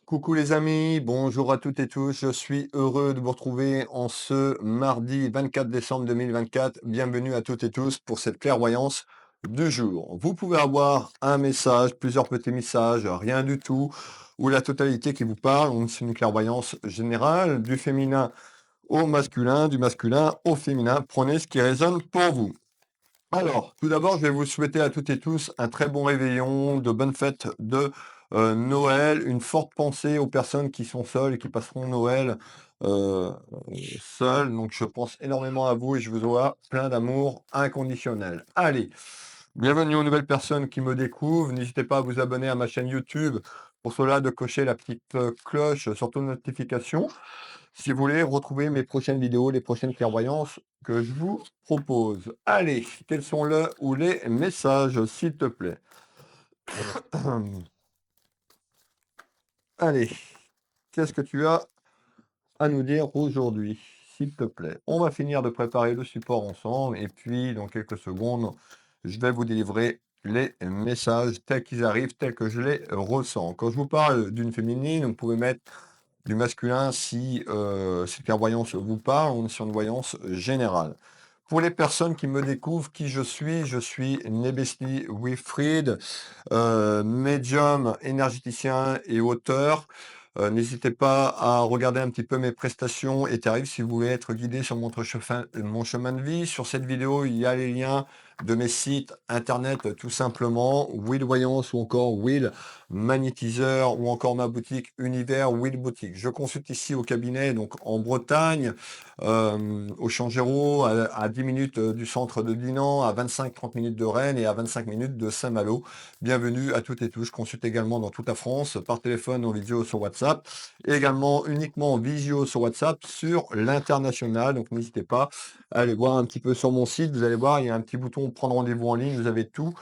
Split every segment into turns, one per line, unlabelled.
Coucou les amis, bonjour à toutes et tous. Je suis heureux de vous retrouver en ce mardi 24 décembre 2024. Bienvenue à toutes et tous pour cette clairvoyance du jour. Vous pouvez avoir un message, plusieurs petits messages, rien du tout, ou la totalité qui vous parle. C'est une clairvoyance générale, du féminin au masculin, du masculin au féminin. Prenez ce qui résonne pour vous. Alors, tout d'abord, je vais vous souhaiter à toutes et tous un très bon réveillon, de bonnes fêtes de Noël, une forte pensée aux personnes qui sont seules et qui passeront Noël euh, seules. Donc, je pense énormément à vous et je vous envoie plein d'amour inconditionnel. Allez, bienvenue aux nouvelles personnes qui me découvrent. N'hésitez pas à vous abonner à ma chaîne YouTube. Pour cela, de cocher la petite cloche sur toutes notifications. Si vous voulez retrouver mes prochaines vidéos, les prochaines clairvoyances que je vous propose. Allez, quels sont le ou les messages, s'il te plaît? Allez, qu'est-ce que tu as à nous dire aujourd'hui, s'il te plaît? On va finir de préparer le support ensemble et puis dans quelques secondes, je vais vous délivrer les messages tels qu'ils arrivent, tels que je les ressens. Quand je vous parle d'une féminine, vous pouvez mettre du masculin si cette clairvoyance vous parle, on est sur une voyance générale. Pour les personnes qui me découvrent qui je suis Nebesli Wilfried, médium, énergéticien et auteur. N'hésitez pas à regarder un petit peu mes prestations et tarifs si vous voulez être guidé sur mon chemin de vie. Sur cette vidéo, il y a les liens de mes sites internet tout simplement, Will Voyance ou encore Will Magnétiseur ou encore ma boutique Univers Will Boutique. Je consulte ici au cabinet, donc en Bretagne, au Changéro, à 10 minutes du centre de Dinan, à 25-30 minutes de Rennes et à 25 minutes de Saint-Malo. Bienvenue à toutes et tous. Je consulte également dans toute la France, par téléphone, en vidéo sur WhatsApp, et également uniquement en visio sur WhatsApp sur l'international. Donc n'hésitez pas à aller voir un petit peu sur mon site. Vous allez voir, il y a un petit bouton prendre rendez-vous en ligne. Vous avez tout,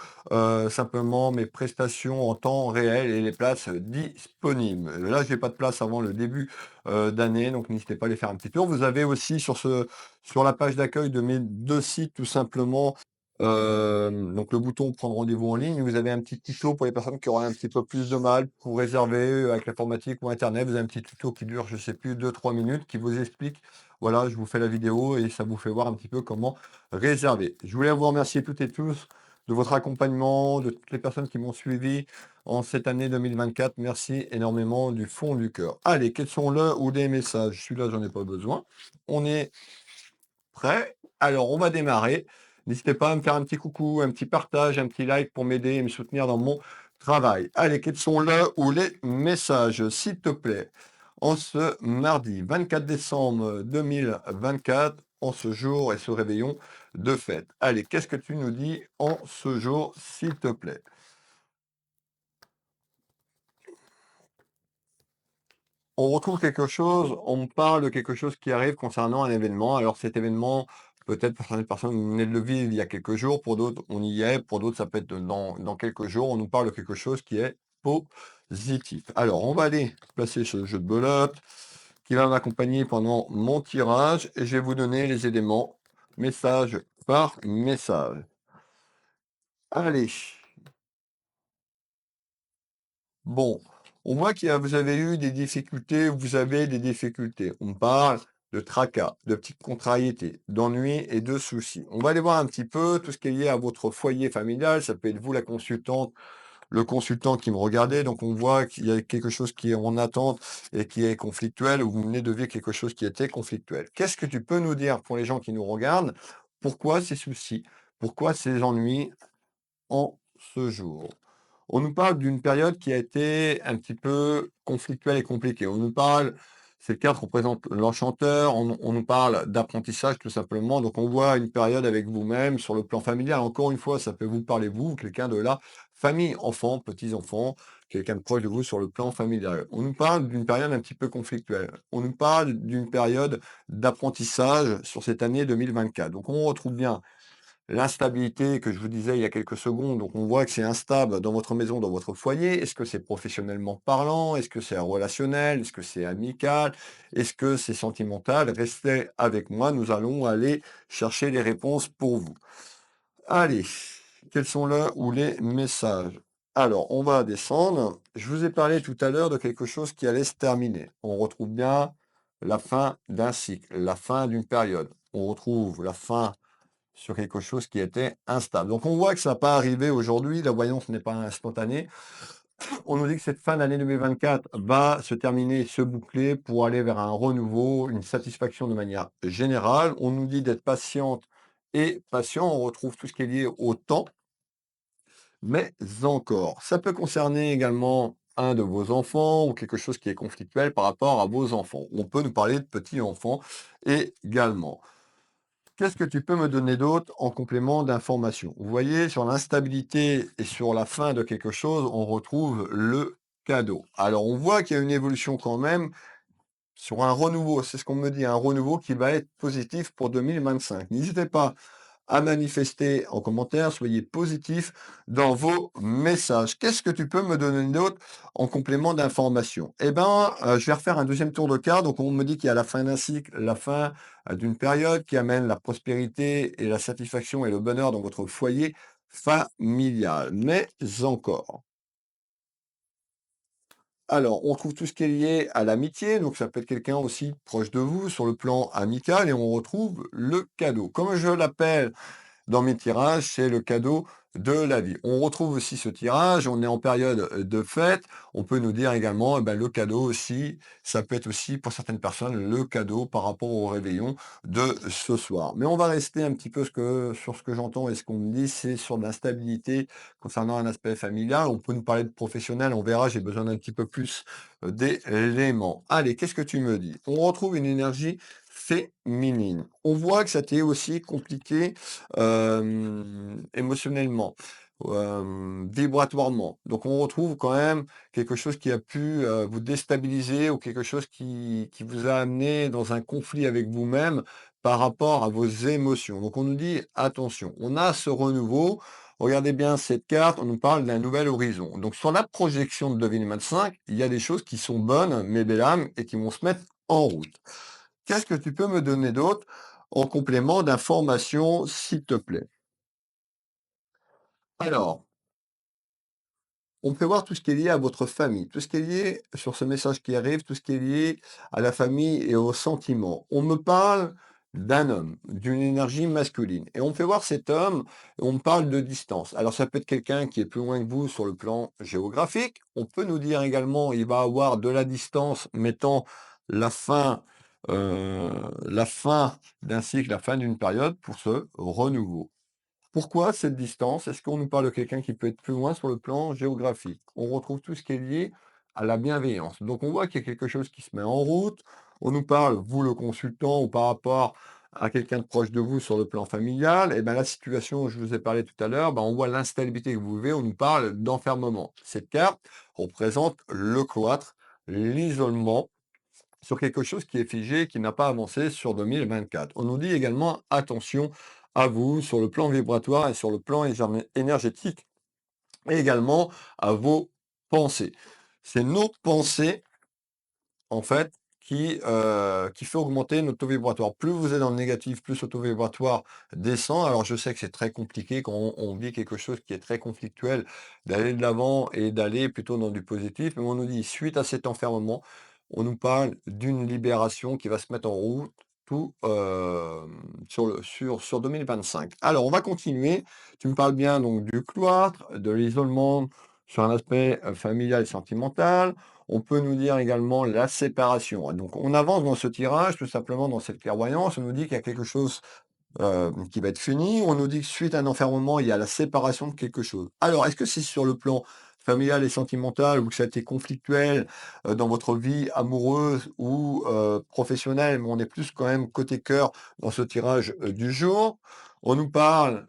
simplement mes prestations en temps réel et les places disponibles. Là, j'ai pas de place avant le début d'année, donc n'hésitez pas à aller faire un petit tour. Vous avez aussi sur la page d'accueil de mes deux sites tout simplement donc le bouton prendre rendez-vous en ligne, vous avez un petit tuto pour les personnes qui auraient un petit peu plus de mal pour réserver avec l'informatique ou internet. Vous avez un petit tuto qui dure, je sais plus, 2-3 minutes, qui vous explique, voilà, je vous fais la vidéo et ça vous fait voir un petit peu comment réserver. Je voulais vous remercier toutes et tous de votre accompagnement, de toutes les personnes qui m'ont suivi en cette année 2024. Merci énormément du fond du cœur. Allez, quels sont le ou les messages? Celui-là, j'en ai pas besoin. On est prêt? Alors, on va démarrer. N'hésitez pas à me faire un petit coucou, un petit partage, un petit like pour m'aider et me soutenir dans mon travail. Allez, quels sont le ou les messages, s'il te plaît? En ce mardi 24 décembre 2024, en ce jour et ce réveillon de fête. Allez, qu'est-ce que tu nous dis en ce jour, s'il te plaît? On retrouve quelque chose, on me parle de quelque chose qui arrive concernant un événement. Alors cet événement, peut-être pour certaines personnes, vous venez de le vivre il y a quelques jours, pour d'autres, on y est, pour d'autres, ça peut être dans quelques jours. On nous parle de quelque chose qui est positif. Alors, on va aller placer ce jeu de belote qui va m'accompagner pendant mon tirage et je vais vous donner les éléments message par message. Allez, bon, on voit vous avez eu des difficultés, vous avez des difficultés. On parle de tracas, de petites contrariétés, d'ennuis et de soucis. On va aller voir un petit peu tout ce qui est lié à votre foyer familial. Ça peut être vous, la consultante, le consultant qui me regardait. Donc, on voit qu'il y a quelque chose qui est en attente et qui est conflictuel, ou vous venez de vivre quelque chose qui était conflictuel. Qu'est-ce que tu peux nous dire pour les gens qui nous regardent? Pourquoi ces soucis? Pourquoi ces ennuis en ce jour? On nous parle d'une période qui a été un petit peu conflictuelle et compliquée. On nous parle, ces 4 représentent l'enchanteur, on nous parle d'apprentissage tout simplement. Donc on voit une période avec vous-même sur le plan familial. Encore une fois, ça peut vous parler vous, quelqu'un de la famille, enfants, petits-enfants, quelqu'un de proche de vous sur le plan familial. On nous parle d'une période un petit peu conflictuelle. On nous parle d'une période d'apprentissage sur cette année 2024. Donc on retrouve bien l'instabilité que je vous disais il y a quelques secondes, donc on voit que c'est instable dans votre maison, dans votre foyer. Est-ce que c'est professionnellement parlant? Est-ce que c'est relationnel? Est-ce que c'est amical? Est-ce que c'est sentimental? Restez avec moi, nous allons aller chercher les réponses pour vous. Allez, quels sont là ou les messages? Alors, on va descendre. Je vous ai parlé tout à l'heure de quelque chose qui allait se terminer. On retrouve bien la fin d'un cycle, la fin d'une période. On retrouve la fin sur quelque chose qui était instable. Donc, on voit que ça n'a pas arrivé aujourd'hui. La voyance n'est pas instantanée. On nous dit que cette fin d'année 2024 va se terminer, se boucler pour aller vers un renouveau, une satisfaction de manière générale. On nous dit d'être patiente et patient. On retrouve tout ce qui est lié au temps, mais encore. Ça peut concerner également un de vos enfants ou quelque chose qui est conflictuel par rapport à vos enfants. On peut nous parler de petits-enfants également. Qu'est-ce que tu peux me donner d'autre en complément d'information? Vous voyez, sur l'instabilité et sur la fin de quelque chose, on retrouve le cadeau. Alors, on voit qu'il y a une évolution quand même sur un renouveau. C'est ce qu'on me dit, un renouveau qui va être positif pour 2025. N'hésitez pas à manifester en commentaire, soyez positifs dans vos messages. Qu'est-ce que tu peux me donner d'autre en complément d'information? Eh ben, je vais refaire un deuxième tour de carte. Donc, on me dit qu'il y a la fin d'un cycle, la fin d'une période qui amène la prospérité et la satisfaction et le bonheur dans votre foyer familial. Mais encore. Alors, on trouve tout ce qui est lié à l'amitié, donc ça peut être quelqu'un aussi proche de vous sur le plan amical, et on retrouve le cadeau. Comme je l'appelle dans mes tirages, c'est le cadeau de la vie. On retrouve aussi ce tirage, on est en période de fête, on peut nous dire également, eh ben, le cadeau aussi, ça peut être aussi pour certaines personnes le cadeau par rapport au réveillon de ce soir. Mais on va rester un petit peu sur ce que j'entends et ce qu'on me dit, c'est sur de l'instabilité concernant un aspect familial. On peut nous parler de professionnel, on verra, j'ai besoin d'un petit peu plus d'éléments. Allez, qu'est-ce que tu me dis? On retrouve une énergie féminine. On voit que ça t'est aussi compliqué émotionnellement, vibratoirement. Donc on retrouve quand même quelque chose qui a pu, vous déstabiliser ou quelque chose qui vous a amené dans un conflit avec vous-même par rapport à vos émotions. Donc on nous dit: «Attention, on a ce renouveau». Regardez bien cette carte, on nous parle d'un nouvel horizon. Donc sur la projection de 2025, il y a des choses qui sont bonnes, mes belles âmes, et qui vont se mettre en route. Qu'est-ce que tu peux me donner d'autre en complément d'information, s'il te plaît? Alors, on peut voir tout ce qui est lié à votre famille, tout ce qui est lié sur ce message qui arrive, tout ce qui est lié à la famille et aux sentiments. On me parle d'un homme, d'une énergie masculine. Et on me fait voir cet homme, et on me parle de distance. Alors ça peut être quelqu'un qui est plus loin que vous sur le plan géographique. On peut nous dire également, il va avoir de la distance, mettant la fin, euh, la fin d'un cycle, la fin d'une période pour ce renouveau. Pourquoi cette distance? Est-ce qu'on nous parle de quelqu'un qui peut être plus loin sur le plan géographique? On retrouve tout ce qui est lié à la bienveillance. Donc on voit qu'il y a quelque chose qui se met en route. On nous parle, vous le consultant, ou par rapport à quelqu'un de proche de vous sur le plan familial. Et bien la situation, je vous ai parlé tout à l'heure, ben, on voit l'instabilité que vous vivez, on nous parle d'enfermement. Cette carte représente le cloître, l'isolement, sur quelque chose qui est figé, qui n'a pas avancé sur 2024. On nous dit également attention à vous sur le plan vibratoire et sur le plan énergétique, et également à vos pensées. C'est nos pensées, en fait, qui fait augmenter notre taux vibratoire. Plus vous êtes dans le négatif, plus le taux vibratoire descend. Alors je sais que c'est très compliqué quand on vit quelque chose qui est très conflictuel, d'aller de l'avant et d'aller plutôt dans du positif. Mais on nous dit, suite à cet enfermement, on nous parle d'une libération qui va se mettre en route tout sur 2025. Alors on va continuer. Tu me parles bien donc du cloître, de l'isolement sur un aspect familial et sentimental. On peut nous dire également la séparation. Donc, on avance dans ce tirage, tout simplement dans cette clairvoyance. On nous dit qu'il y a quelque chose qui va être fini. On nous dit que suite à un enfermement, il y a la séparation de quelque chose. Alors, est-ce que c'est sur le plan familial et sentimental ou que ça a été conflictuel dans votre vie amoureuse ou professionnelle, mais on est plus quand même côté cœur dans ce tirage du jour. On nous parle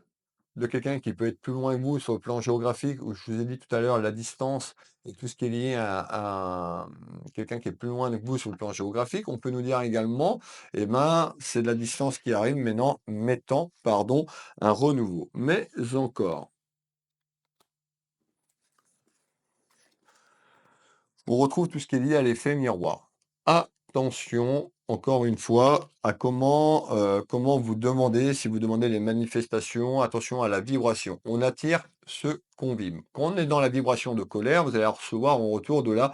de quelqu'un qui peut être plus loin que vous sur le plan géographique, où je vous ai dit tout à l'heure la distance et tout ce qui est lié à quelqu'un qui est plus loin que vous sur le plan géographique. On peut nous dire également, eh ben, c'est de la distance qui arrive maintenant, mettant, pardon, un renouveau. Mais encore, on retrouve tout ce qui est lié à l'effet miroir. Attention encore une fois, à comment vous demandez, si vous demandez les manifestations, attention à la vibration. On attire ce qu'on vibre. Quand on est dans la vibration de colère, vous allez recevoir en retour de la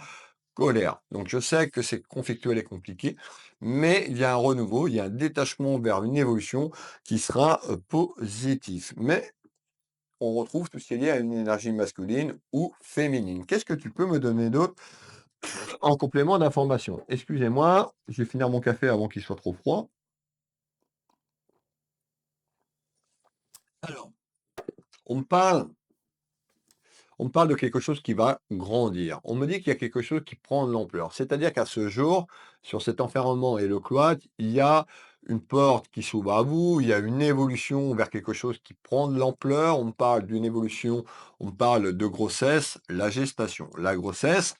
colère. Donc je sais que c'est conflictuel et compliqué, mais il y a un renouveau, il y a un détachement vers une évolution qui sera, positif. Mais on retrouve tout ce qui est lié à une énergie masculine ou féminine. Qu'est-ce que tu peux me donner d'autre en complément d'information? Excusez-moi, je vais finir mon café avant qu'il soit trop froid. Alors, on me parle on me parle de quelque chose qui va grandir. On me dit qu'il y a quelque chose qui prend de l'ampleur. C'est-à-dire qu'à ce jour, sur cet enfermement et le cloître, il y a une porte qui s'ouvre à vous, il y a une évolution vers quelque chose qui prend de l'ampleur. On me parle d'une évolution, on me parle de grossesse, la gestation. La grossesse,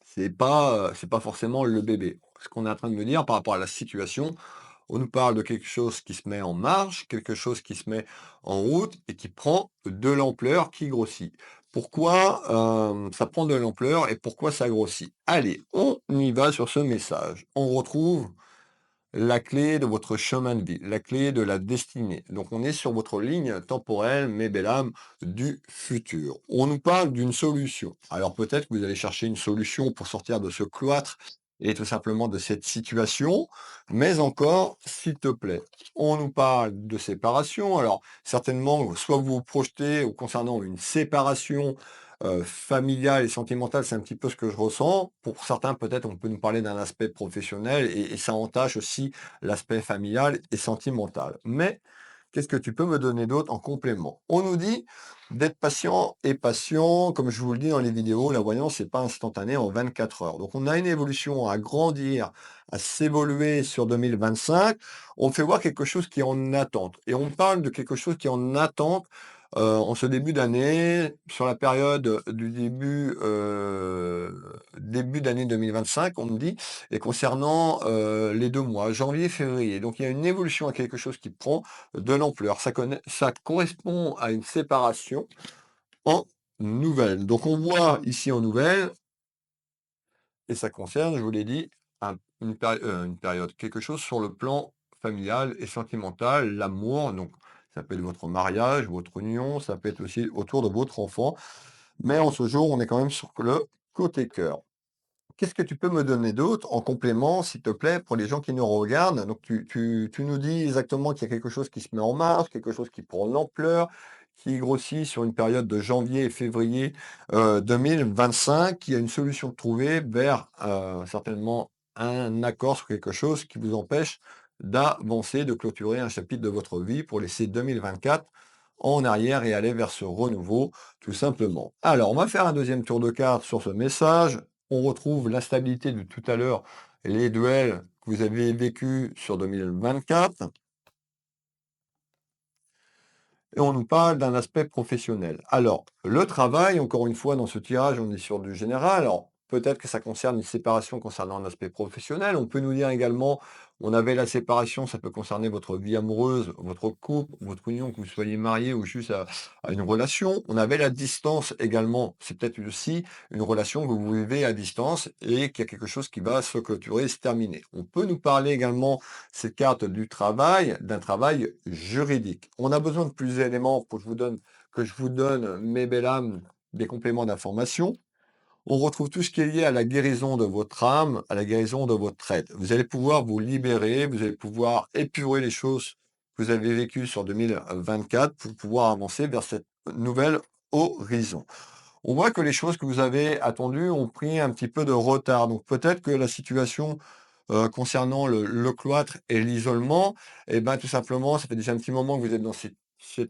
c'est pas forcément le bébé. Ce qu'on est en train de me dire par rapport à la situation, on nous parle de quelque chose qui se met en marche, quelque chose qui se met en route et qui prend de l'ampleur, qui grossit. Pourquoi, ça prend de l'ampleur et pourquoi ça grossit? Allez, on y va sur ce message. On retrouve la clé de votre chemin de vie, la clé de la destinée. Donc on est sur votre ligne temporelle, mes belles âmes, du futur. On nous parle d'une solution. Alors peut-être que vous allez chercher une solution pour sortir de ce cloître et tout simplement de cette situation, mais encore, s'il te plaît, on nous parle de séparation. Alors certainement, soit vous vous projetez ou concernant une séparation familiale et sentimentale, c'est un petit peu ce que je ressens. Pour certains, peut-être, on peut nous parler d'un aspect professionnel et ça entache aussi l'aspect familial et sentimental. Mais qu'est-ce que tu peux me donner d'autre en complément? On nous dit d'être patient et patient. Comme je vous le dis dans les vidéos, la voyance, c'est pas instantané en 24 heures. Donc, on a une évolution à grandir, à s'évoluer sur 2025. On fait voir quelque chose qui est en attente. Et on parle de quelque chose qui est en attente en ce début d'année, sur la période du début d'année 2025, on me dit, et concernant les 2 mois, janvier, février. Donc il y a une évolution à quelque chose qui prend de l'ampleur. Ça correspond à une séparation en nouvelle. Donc on voit ici en nouvelle, et ça concerne, je vous l'ai dit, une période, quelque chose sur le plan familial et sentimental, l'amour. Donc ça peut être votre mariage, votre union, ça peut être aussi autour de votre enfant. Mais en ce jour, on est quand même sur le côté cœur. Qu'est-ce que tu peux me donner d'autre en complément, s'il te plaît, pour les gens qui nous regardent? Donc tu nous dis exactement qu'il y a quelque chose qui se met en marche, quelque chose qui prend de l'ampleur, qui grossit sur une période de janvier et février, 2025, qu'il y a une solution de trouver vers, certainement un accord sur quelque chose qui vous empêche d'avancer, de clôturer un chapitre de votre vie pour laisser 2024 en arrière et aller vers ce renouveau, tout simplement. Alors, on va faire un deuxième tour de carte sur ce message. On retrouve l'instabilité de tout à l'heure, les duels que vous avez vécus sur 2024. Et on nous parle d'un aspect professionnel. Alors, le travail, encore une fois, dans ce tirage, on est sur du général. Alors, peut-être que ça concerne une séparation concernant un aspect professionnel. On peut nous dire également, on avait la séparation, ça peut concerner votre vie amoureuse, votre couple, votre union, que vous soyez marié ou juste à une relation. On avait la distance également. C'est peut-être aussi une relation que vous vivez à distance et qu'il y a quelque chose qui va se clôturer, se terminer. On peut nous parler également cette carte du travail, d'un travail juridique. On a besoin de plus d'éléments pour que je vous donne, mes belles âmes, des compléments d'information. On retrouve tout ce qui est lié à la guérison de votre âme, à la guérison de votre être. Vous allez pouvoir vous libérer, vous allez pouvoir épurer les choses que vous avez vécues sur 2024 pour pouvoir avancer vers cette nouvelle horizon. On voit que les choses que vous avez attendues ont pris un petit peu de retard. Donc peut-être que la situation, concernant le cloître et l'isolement, et ben, tout simplement, ça fait déjà un petit moment que vous êtes dans cette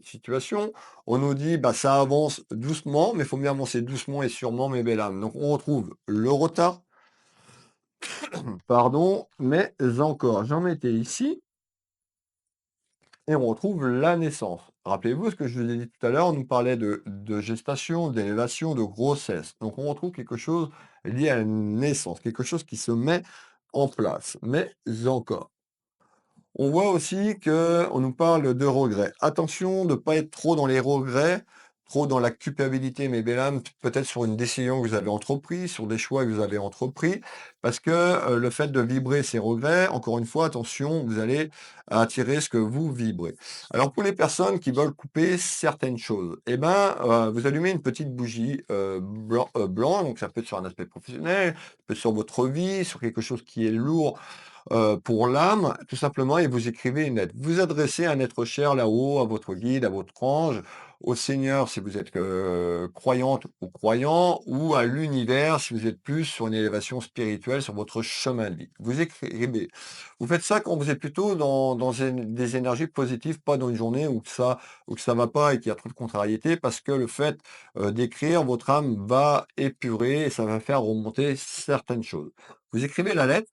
situation. On nous dit: «Bah, ça avance doucement, mais il faut bien avancer doucement et sûrement, mes belles âmes». Donc on retrouve le retard, pardon, mais encore, j'en mettais ici et on retrouve la naissance. Rappelez-vous ce que je vous ai dit tout à l'heure, on nous parlait de gestation, d'élévation, de grossesse. Donc on retrouve quelque chose lié à la naissance, quelque chose qui se met en place, mais encore. On voit aussi que on nous parle de regrets. Attention de ne pas être trop dans les regrets, trop dans la culpabilité, mes belles âmes, peut-être sur une décision que vous avez entreprise, sur des choix que vous avez entrepris, parce que le fait de vibrer ces regrets, encore une fois, attention, vous allez attirer ce que vous vibrez. Alors pour les personnes qui veulent couper certaines choses, eh ben, vous allumez une petite bougie blanc, donc ça peut être sur un aspect professionnel, ça peut être sur votre vie, sur quelque chose qui est lourd pour l'âme, tout simplement, et vous écrivez une lettre. Vous adressez à un être cher là-haut, à votre guide, à votre ange, au Seigneur si vous êtes croyante ou croyant, ou à l'univers si vous êtes plus sur une élévation spirituelle sur votre chemin de vie. Vous écrivez. Vous faites ça quand vous êtes plutôt dans des énergies positives, pas dans une journée où que ça va pas et qu'il y a trop de contrariétés, parce que le fait d'écrire, votre âme va épurer et ça va faire remonter certaines choses. Vous écrivez la lettre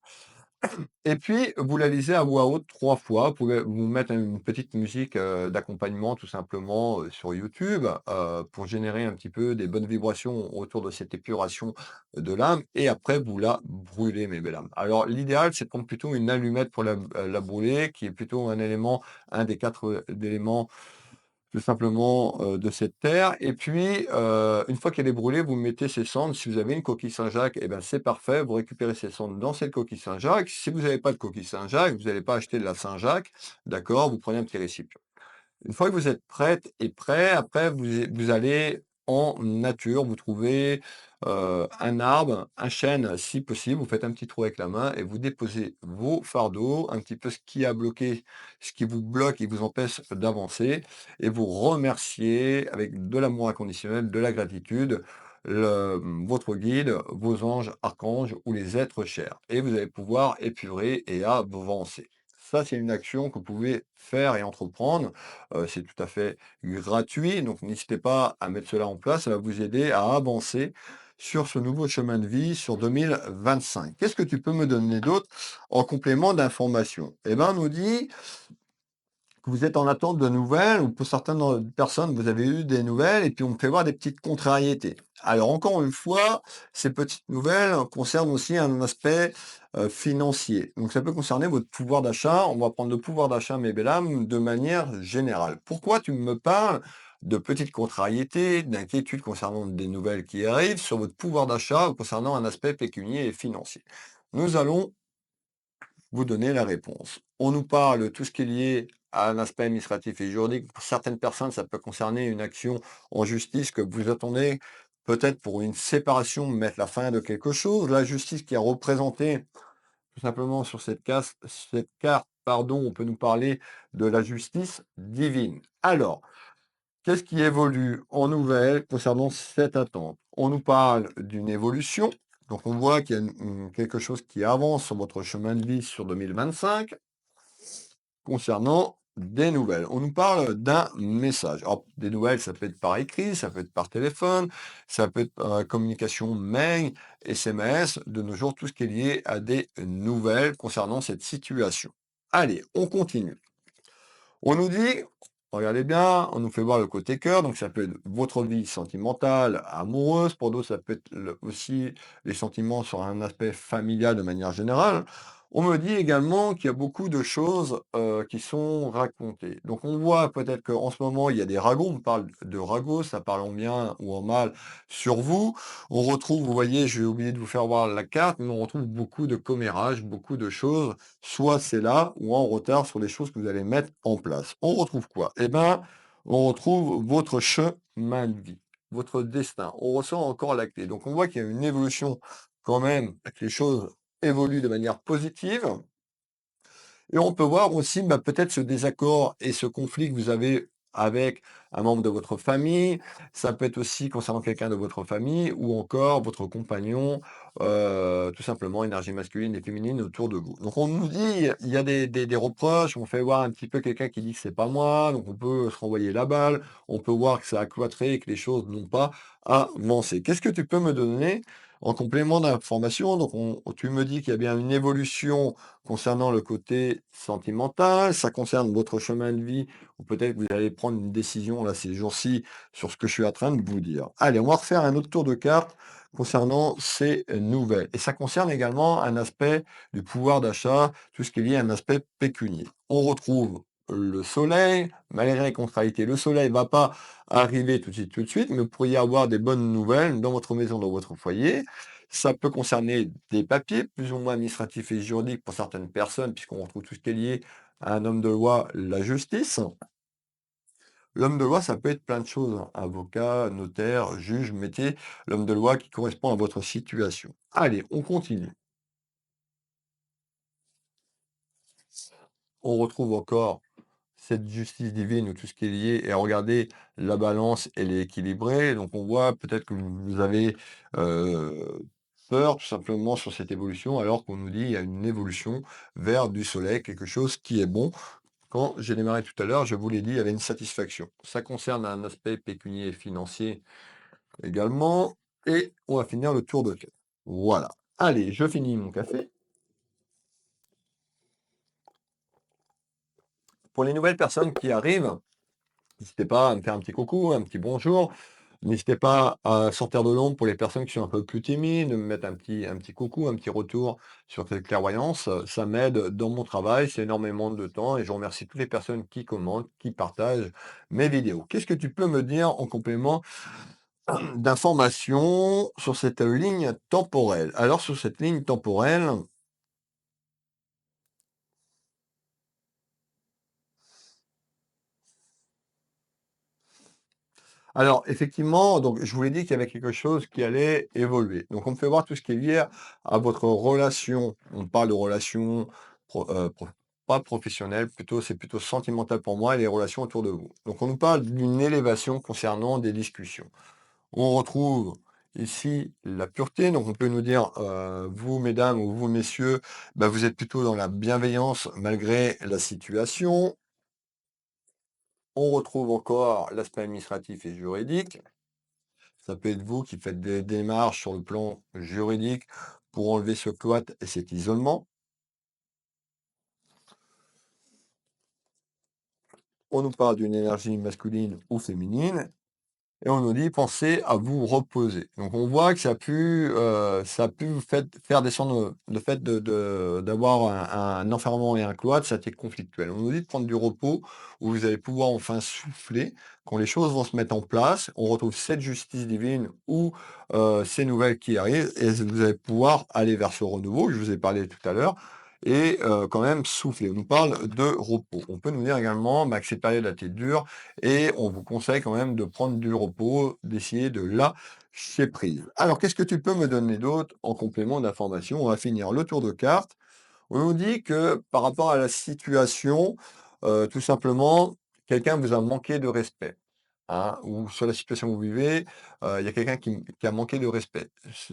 et puis, vous la lisez à voix haute 3 fois. Vous pouvez vous mettre une petite musique, d'accompagnement tout simplement, sur YouTube, pour générer un petit peu des bonnes vibrations autour de cette épuration de l'âme et après vous la brûlez, mes belles âmes. Alors l'idéal, c'est de prendre plutôt une allumette pour la brûler, qui est plutôt un élément, un des 4 éléments tout simplement, de cette terre et puis, une fois qu'elle est brûlée, vous mettez ses cendres. Si vous avez une coquille Saint-Jacques et ben, c'est parfait, vous récupérez ces cendres dans cette coquille Saint-Jacques. Si vous n'avez pas de coquille Saint-Jacques, vous n'allez pas acheter de la Saint-Jacques, d'accord? Vous prenez un petit récipient. Une fois que vous êtes prête et prêt, après vous allez en nature, vous trouvez, un arbre, un chêne si possible, vous faites un petit trou avec la main et vous déposez vos fardeaux, un petit peu ce qui a bloqué, ce qui vous bloque et vous empêche d'avancer et vous remerciez avec de l'amour inconditionnel, de la gratitude, votre guide, vos anges, archanges ou les êtres chers et vous allez pouvoir épurer et avancer. Ça, c'est une action que vous pouvez faire et entreprendre. C'est tout à fait gratuit, donc n'hésitez pas à mettre cela en place, ça va vous aider à avancer sur ce nouveau chemin de vie sur 2025. Qu'est-ce que tu peux me donner d'autre en complément d'informations? Eh ben, on nous dit que vous êtes en attente de nouvelles ou pour certaines personnes, vous avez eu des nouvelles et puis on me fait voir des petites contrariétés. Alors encore une fois, ces petites nouvelles concernent aussi un aspect financier. Donc ça peut concerner votre pouvoir d'achat. On va prendre le pouvoir d'achat, mes belles âmes, de manière générale. Pourquoi tu me parles de petites contrariétés, d'inquiétudes concernant des nouvelles qui arrivent sur votre pouvoir d'achat ou concernant un aspect pécunier et financier? Nous allons vous donner la réponse. On nous parle de tout ce qui est lié à un aspect administratif et juridique. Pour certaines personnes, ça peut concerner une action en justice que vous attendez, peut-être pour une séparation, mettre la fin de quelque chose. La justice qui est représentée tout simplement sur cette carte, pardon, on peut nous parler de la justice divine. Alors, qu'est-ce qui évolue en nouvelles concernant cette attente? On nous parle d'une évolution. Donc on voit qu'il y a quelque chose qui avance sur votre chemin de vie sur 2025 concernant des nouvelles. On nous parle d'un message. Alors, des nouvelles, ça peut être par écrit, ça peut être par téléphone, ça peut être communication mail, SMS, de nos jours, tout ce qui est lié à des nouvelles concernant cette situation. Allez, on continue. On nous dit, regardez bien, on nous fait voir le côté cœur, donc ça peut être votre vie sentimentale, amoureuse, pour d'autres ça peut être aussi les sentiments sur un aspect familial de manière générale. On me dit également qu'il y a beaucoup de choses qui sont racontées. Donc on voit peut-être qu'en ce moment il y a des ragots, on parle de ragots, ça parle en bien ou en mal sur vous. On retrouve, vous voyez, j'ai oublié de vous faire voir la carte, mais on retrouve beaucoup de commérages, beaucoup de choses soit c'est là ou en retard sur les choses que vous allez mettre en place. On retrouve quoi? Eh ben, on retrouve votre chemin de vie, votre destin. On ressent encore la clé. Donc on voit qu'il y a une évolution quand même, que les choses évoluent de manière positive. Et on peut voir aussi peut-être ce désaccord et ce conflit que vous avez avec un membre de votre famille. Ça peut être aussi concernant quelqu'un de votre famille ou encore votre compagnon, tout simplement énergie masculine et féminine autour de vous. Donc on nous dit, il y a des reproches, on fait voir un petit peu quelqu'un qui dit que c'est pas moi, donc on peut se renvoyer la balle, on peut voir que ça a cloîtré et que les choses n'ont pas avancé. Qu'est-ce que tu peux me donner en complément d'information? Donc tu me dis qu'il y a bien une évolution concernant le côté sentimental, ça concerne votre chemin de vie, ou peut-être que vous allez prendre une décision là ces jours-ci sur ce que je suis en train de vous dire. Allez, on va refaire un autre tour de carte concernant ces nouvelles. Et ça concerne également un aspect du pouvoir d'achat, tout ce qui est lié à un aspect pécunier. On retrouve le soleil. Malgré les contrariétés, le soleil va pas arriver tout de suite, mais vous pourriez avoir des bonnes nouvelles dans votre maison, dans votre foyer. Ça peut concerner des papiers, plus ou moins administratifs et juridiques pour certaines personnes, puisqu'on retrouve tout ce qui est lié à un homme de loi, la justice. L'homme de loi, ça peut être plein de choses, hein. Avocat, notaire, juge, métier, l'homme de loi qui correspond à votre situation. Allez, on continue. On retrouve encore cette justice divine ou tout ce qui est lié et regardez, la balance, elle est équilibrée. Donc on voit peut-être que vous avez peur tout simplement sur cette évolution, alors qu'on nous dit il y a une évolution vers du soleil, quelque chose qui est bon. Quand j'ai démarré tout à l'heure, je vous l'ai dit, il y avait une satisfaction. Ça concerne un aspect pécunier et financier également. Et on va finir le tour de quête. Voilà. Allez, je finis mon café. Pour les nouvelles personnes qui arrivent, n'hésitez pas à me faire un petit coucou, un petit bonjour. N'hésitez pas à sortir de l'ombre pour les personnes qui sont un peu plus timides, de me mettre un petit coucou, un petit retour sur cette clairvoyance. Ça m'aide dans mon travail, c'est énormément de temps et je remercie toutes les personnes qui commentent, qui partagent mes vidéos. Qu'est-ce que tu peux me dire en complément d'informations sur cette ligne temporelle? Alors, sur cette ligne temporelle, alors, effectivement, donc je vous l'ai dit qu'il y avait quelque chose qui allait évoluer. Donc, on me fait voir tout ce qui est lié à votre relation. On parle de relations pas professionnelles, plutôt, c'est plutôt sentimental pour moi et les relations autour de vous. Donc, on nous parle d'une élévation concernant des discussions. On retrouve ici la pureté. Donc, on peut nous dire, vous, mesdames, ou vous, messieurs, bah, vous êtes plutôt dans la bienveillance malgré la situation. On retrouve encore l'aspect administratif et juridique. Ça peut être vous qui faites des démarches sur le plan juridique pour enlever ce cloître et cet isolement. On nous parle d'une énergie masculine ou féminine et on nous dit pensez à vous reposer. Donc on voit que ça a pu vous faire descendre le fait d'avoir un enfermement et un cloître, ça a été conflictuel. On nous dit de prendre du repos où vous allez pouvoir enfin souffler, quand les choses vont se mettre en place. On retrouve cette justice divine ou ces nouvelles qui arrivent et vous allez pouvoir aller vers ce renouveau que je vous ai parlé tout à l'heure et quand même souffler. On nous parle de repos. On peut nous dire également bah, que cette période a été dure et on vous conseille quand même de prendre du repos, d'essayer de lâcher prise. Alors, qu'est-ce que tu peux me donner d'autre en complément d'information? On va finir le tour de carte. On nous dit que par rapport à la situation, tout simplement, quelqu'un vous a manqué de respect, hein, ou sur la situation que vous vivez, il y a quelqu'un qui a manqué de respect.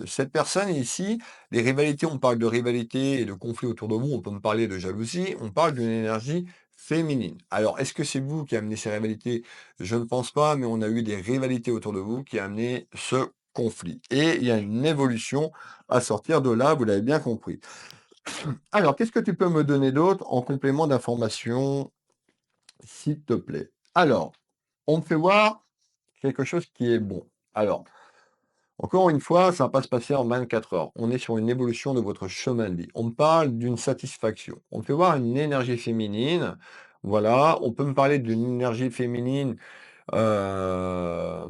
Cette personne ici, les rivalités, on parle de rivalité et de conflits autour de vous, on peut me parler de jalousie, on parle d'une énergie féminine. Alors, est-ce que c'est vous qui amenez ces rivalités? Je ne pense pas, mais on a eu des rivalités autour de vous qui a amené ce conflit. Et il y a une évolution à sortir de là, vous l'avez bien compris. Alors, qu'est-ce que tu peux me donner d'autre en complément d'information, s'il te plaît? Alors, on me fait voir quelque chose qui est bon. Alors, encore une fois, ça va pas se passer en 24 heures. On est sur une évolution de votre chemin de vie. On me parle d'une satisfaction. On me fait voir une énergie féminine. Voilà, on peut me parler d'une énergie féminine, heu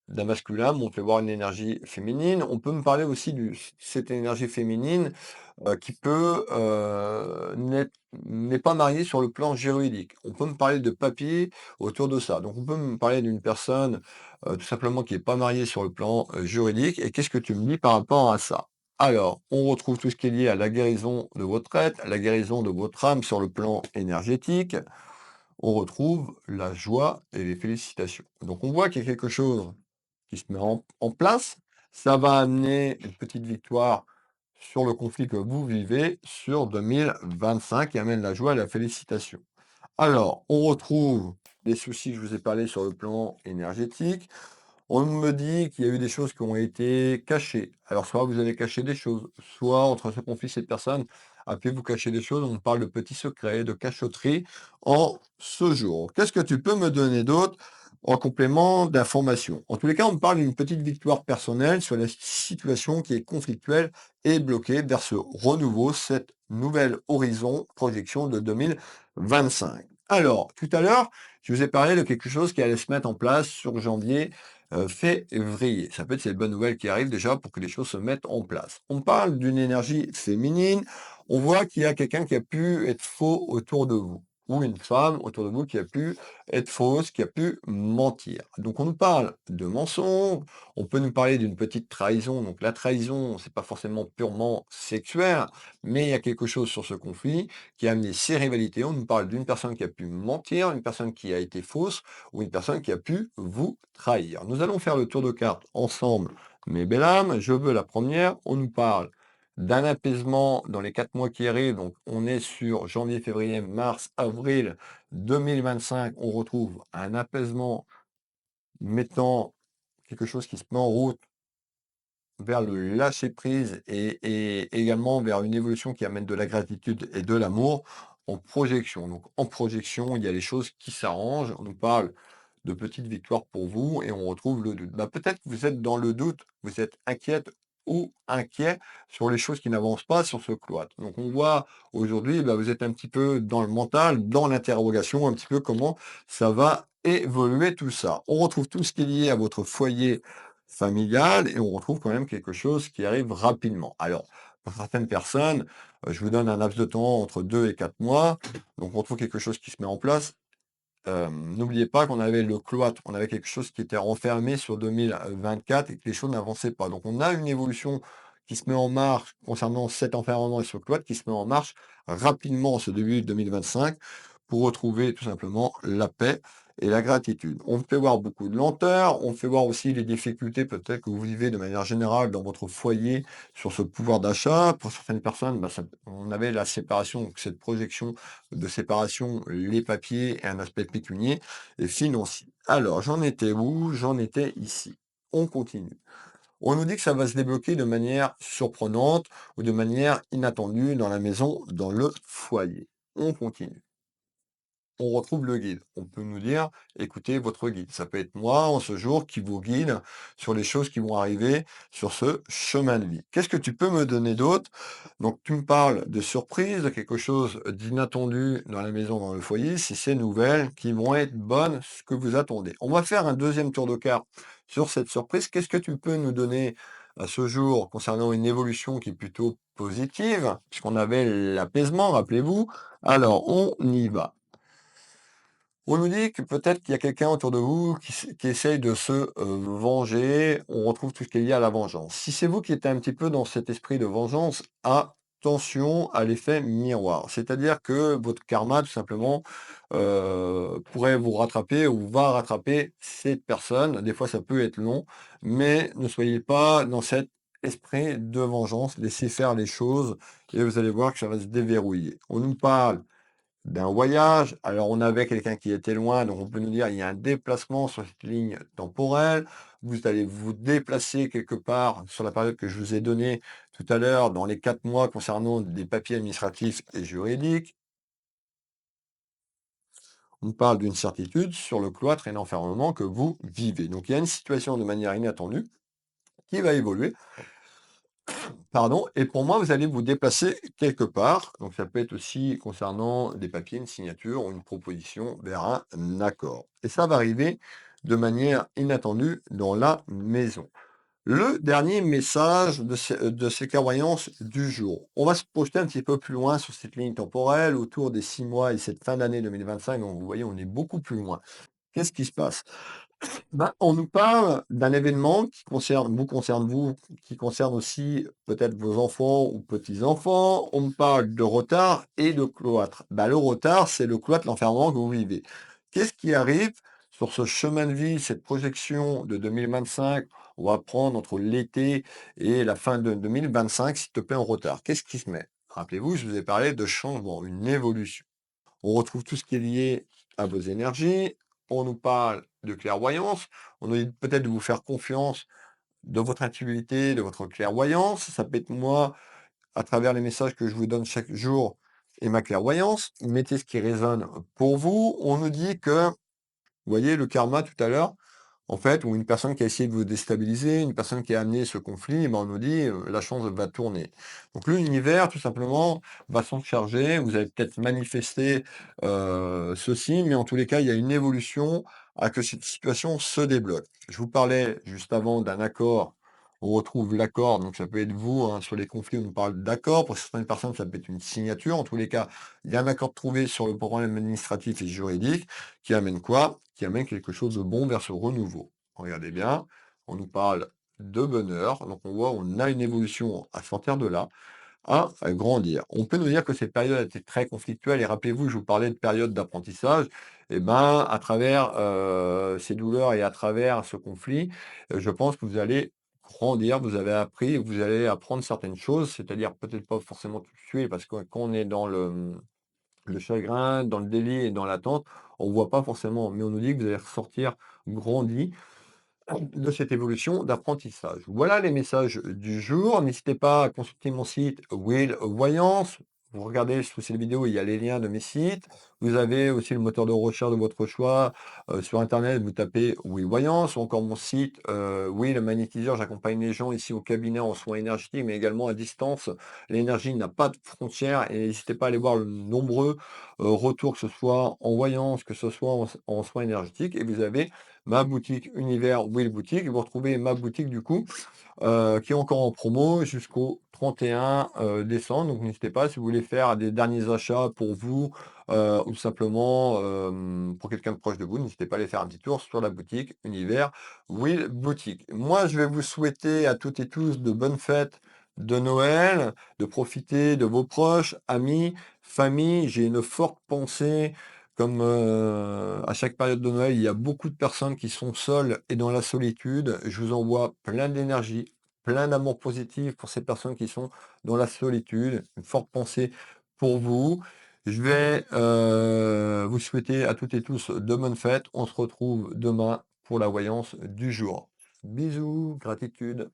d'un masculin, mais on fait voir une énergie féminine. On peut me parler aussi de cette énergie féminine qui peut n'est pas mariée sur le plan juridique. On peut me parler de papier autour de ça. Donc on peut me parler d'une personne tout simplement qui n'est pas mariée sur le plan juridique. Et qu'est-ce que tu me dis par rapport à ça? Alors, on retrouve tout ce qui est lié à la guérison de votre être, la guérison de votre âme sur le plan énergétique. On retrouve la joie et les félicitations. Donc on voit qu'il y a quelque chose qui se met en place. Ça va amener une petite victoire sur le conflit que vous vivez sur 2025 qui amène la joie et la félicitation. Alors, on retrouve les soucis que je vous ai parlé sur le plan énergétique. On me dit qu'il y a eu des choses qui ont été cachées. Alors, soit vous avez caché des choses, soit entre ce conflit, cette personne a pu vous cacher des choses. On parle de petits secrets, de cachotterie en ce jour. Qu'est-ce que tu peux me donner d'autre en complément d'information? En tous les cas, on me parle d'une petite victoire personnelle sur la situation qui est conflictuelle et bloquée vers ce renouveau, cette nouvelle horizon, projection de 2025. Alors, tout à l'heure, je vous ai parlé de quelque chose qui allait se mettre en place sur janvier, février. Ça peut être cette bonne nouvelle qui arrive déjà pour que les choses se mettent en place. On parle d'une énergie féminine. On voit qu'il y a quelqu'un qui a pu être faux autour de vous ou une femme autour de vous qui a pu être fausse, qui a pu mentir. Donc on nous parle de mensonges, on peut nous parler d'une petite trahison. Donc la trahison, c'est pas forcément purement sexuel, mais il y a quelque chose sur ce conflit qui a amené ces rivalités. On nous parle d'une personne qui a pu mentir, une personne qui a été fausse ou une personne qui a pu vous trahir. Nous allons faire le tour de cartes ensemble, mes belles âmes. Je veux la première. On nous parle d'un apaisement dans les 4 mois qui arrivent. Donc, on est sur janvier, février, mars, avril 2025. On retrouve un apaisement mettant quelque chose qui se met en route vers le lâcher prise et également vers une évolution qui amène de la gratitude et de l'amour en projection. Donc en projection, il y a les choses qui s'arrangent. On nous parle de petites victoires pour vous et on retrouve le doute. Bah, peut-être que vous êtes dans le doute, vous êtes inquiète ou inquiet sur les choses qui n'avancent pas sur ce cloître. Donc on voit aujourd'hui, bah, vous êtes un petit peu dans le mental, dans l'interrogation, un petit peu comment ça va évoluer tout ça. On retrouve tout ce qui est lié à votre foyer familial et on retrouve quand même quelque chose qui arrive rapidement. Alors, pour certaines personnes, je vous donne un laps de temps entre 2 et 4 mois, donc on trouve quelque chose qui se met en place. N'oubliez pas qu'on avait le cloître, on avait quelque chose qui était renfermé sur 2024 et que les choses n'avançaient pas. Donc on a une évolution qui se met en marche concernant cet enfermement et ce cloître qui se met en marche rapidement en ce début 2025 pour retrouver tout simplement la paix et la gratitude. On fait voir beaucoup de lenteur, on fait voir aussi les difficultés peut-être que vous vivez de manière générale dans votre foyer sur ce pouvoir d'achat. Pour certaines personnes, bah, on avait la séparation, donc cette projection de séparation, les papiers et un aspect pécunier et financier. Alors, j'en étais où? J'en étais ici. On continue. On nous dit que ça va se débloquer de manière surprenante ou de manière inattendue dans la maison, dans le foyer. On continue. On retrouve le guide. On peut nous dire, écoutez votre guide. Ça peut être moi en ce jour qui vous guide sur les choses qui vont arriver sur ce chemin de vie. Qu'est-ce que tu peux me donner d'autre? Donc tu me parles de surprise, de quelque chose d'inattendu dans la maison, dans le foyer, si c'est nouvelles qui vont être bonnes, ce que vous attendez. On va faire un deuxième tour de carte sur cette surprise. Qu'est-ce que tu peux nous donner à ce jour concernant une évolution qui est plutôt positive, puisqu'on avait l'apaisement, rappelez-vous. Alors, on y va. On nous dit que peut-être qu'il y a quelqu'un autour de vous qui essaye de se venger. On retrouve tout ce qui est lié à la vengeance. Si c'est vous qui êtes un petit peu dans cet esprit de vengeance, attention à l'effet miroir. C'est-à-dire que votre karma, tout simplement, pourrait vous rattraper ou va rattraper cette personne. Des fois, ça peut être long, mais ne soyez pas dans cet esprit de vengeance. Laissez faire les choses et vous allez voir que ça va se déverrouiller. On nous parle d'un voyage. Alors, on avait quelqu'un qui était loin, donc on peut nous dire il y a un déplacement sur cette ligne temporelle. Vous allez vous déplacer quelque part sur la période que je vous ai donnée tout à l'heure, dans les 4 mois concernant des papiers administratifs et juridiques. On parle d'une certitude sur le cloître et l'enfermement que vous vivez. Donc, il y a une situation de manière inattendue qui va évoluer. Pardon, et pour moi, vous allez vous déplacer quelque part. Donc, ça peut être aussi concernant des papiers, une signature ou une proposition vers un accord. Et ça va arriver de manière inattendue dans la maison. Le dernier message de ces clairvoyances du jour. On va se projeter un petit peu plus loin sur cette ligne temporelle autour des 6 mois et cette fin d'année 2025. Donc, vous voyez, on est beaucoup plus loin. Qu'est-ce qui se passe? Ben, on nous parle d'un événement qui concerne vous, qui concerne aussi peut-être vos enfants ou petits-enfants. On me parle de retard et de cloître. Ben, le retard, c'est le cloître, l'enfermement que vous vivez. Qu'est-ce qui arrive sur ce chemin de vie, cette projection de 2025? On va prendre entre l'été et la fin de 2025, s'il te plaît, en retard. Qu'est-ce qui se met? Rappelez-vous, je vous ai parlé de changement, une évolution. On retrouve tout ce qui est lié à vos énergies. On nous parle de clairvoyance. On nous dit peut-être de vous faire confiance de votre intuitivité, de votre clairvoyance. Ça peut être moi, à travers les messages que je vous donne chaque jour et ma clairvoyance. Mettez ce qui résonne pour vous. On nous dit que, vous voyez, le karma tout à l'heure, en fait, ou une personne qui a essayé de vous déstabiliser, une personne qui a amené ce conflit, eh ben, on nous dit, la chance va tourner. Donc l'univers, tout simplement, va s'en charger. Vous avez peut-être manifesté, ceci, mais en tous les cas, il y a une évolution à que cette situation se débloque. Je vous parlais juste avant d'un accord. On retrouve l'accord, donc ça peut être vous, hein, sur les conflits, on nous parle d'accord. Pour certaines personnes, ça peut être une signature. En tous les cas, il y a un accord trouvé sur le problème administratif et juridique. Qui amène quoi? Qui amène quelque chose de bon vers ce renouveau. Regardez bien, on nous parle de bonheur, donc on voit on a une évolution à sortir de là, à grandir. On peut nous dire que cette période a été très conflictuelle et rappelez-vous, je vous parlais de période d'apprentissage, et ben, à travers, ces douleurs et à travers ce conflit, je pense que vous allez grandir, vous avez appris, vous allez apprendre certaines choses, c'est-à-dire peut-être pas forcément tout de suite parce que quand on est dans le chagrin, dans le délit et dans l'attente, on voit pas forcément, mais on nous dit que vous allez ressortir grandi de cette évolution d'apprentissage. Voilà les messages du jour. N'hésitez pas à consulter mon site Will Voyance. Vous regardez sous cette vidéo, il y a les liens de mes sites. Vous avez aussi le moteur de recherche de votre choix. Sur Internet, vous tapez Will Voyance ou encore mon site Will Magnétiseur. J'accompagne les gens ici au cabinet en soins énergétiques, mais également à distance. L'énergie n'a pas de frontières et n'hésitez pas à aller voir le nombreux retours, que ce soit en voyance, que ce soit en soins énergétiques. Et vous avez ma boutique Univers Will Boutique. Vous retrouvez ma boutique du coup, qui est encore en promo jusqu'au 31 décembre. Donc n'hésitez pas si vous voulez faire des derniers achats pour vous, ou simplement, pour quelqu'un de proche de vous, n'hésitez pas à aller faire un petit tour sur la boutique Univers Will Boutique. Moi, je vais vous souhaiter à toutes et tous de bonnes fêtes de Noël, de profiter de vos proches, amis, famille. J'ai une forte pensée comme, à chaque période de Noël, il y a beaucoup de personnes qui sont seules et dans la solitude. Je vous envoie plein d'énergie, plein d'amour positif pour ces personnes qui sont dans la solitude. Une forte pensée pour vous. Je vais, vous souhaiter à toutes et tous de bonnes fêtes. On se retrouve demain pour la voyance du jour. Bisous, gratitude.